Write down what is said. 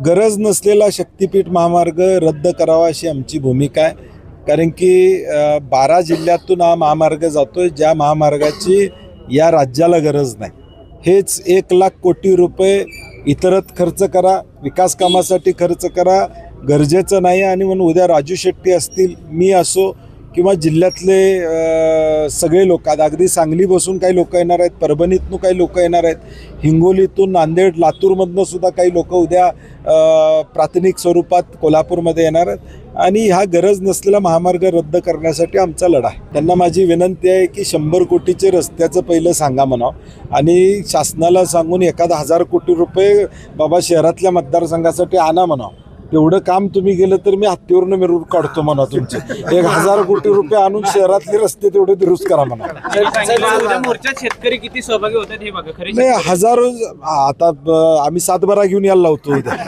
गरज नसलेला शक्तिपीठ महामार्ग रद्द करावा अशी आमची भूमिका आहे. कारण की 12 जिल्ह्यातून हा महामार्ग जातोय, ज्या महामार्गाची या राज्याला गरज नाही. हेच 1,00,000 कोटी रुपये इतरत खर्च करा, विकास कामासाठी खर्च करा, गरजेचं नाही. आणि म्हणून उद्या राजू शेट्टी असतील, मी असो किंवा जिल्ह्यातले सगळे लोक, अगदी सांगली बसून काही लोक येणार आहेत, परभणीतून काही लोक येणार आहेत, हिंगोलीतून, नांदेड, लातूरमधनं सुद्धा काही लोक उद्या प्रातिनिक स्वरूपात कोल्हापूरमध्ये येणार आहेत. आणि ह्या गरज नसलेला महामार्ग रद्द करण्यासाठी आमचा लढा आहे. त्यांना माझी विनंती आहे की 100 कोटीचे रस्त्याचं पहिलं सांगा म्हणावं आणि शासनाला सांगून एखादा 1000 कोटी रुपये बाबा शहरातल्या मतदारसंघासाठी आणा म्हणावं. तेवढं काम तुम्ही गेलं तर मी हत्तीवरनं मिरवून काढतो म्हणा. तुमचे 1000 कोटी रुपये आणून शहरातले रस्ते तेवढे दुरुस्त करा म्हणा. मोर्चात शेतकरी किती सहभागी होतात हे बघा. खरे नाही, हजारो. आता आम्ही 7 बारा घेऊन यायला लावतो उद्या.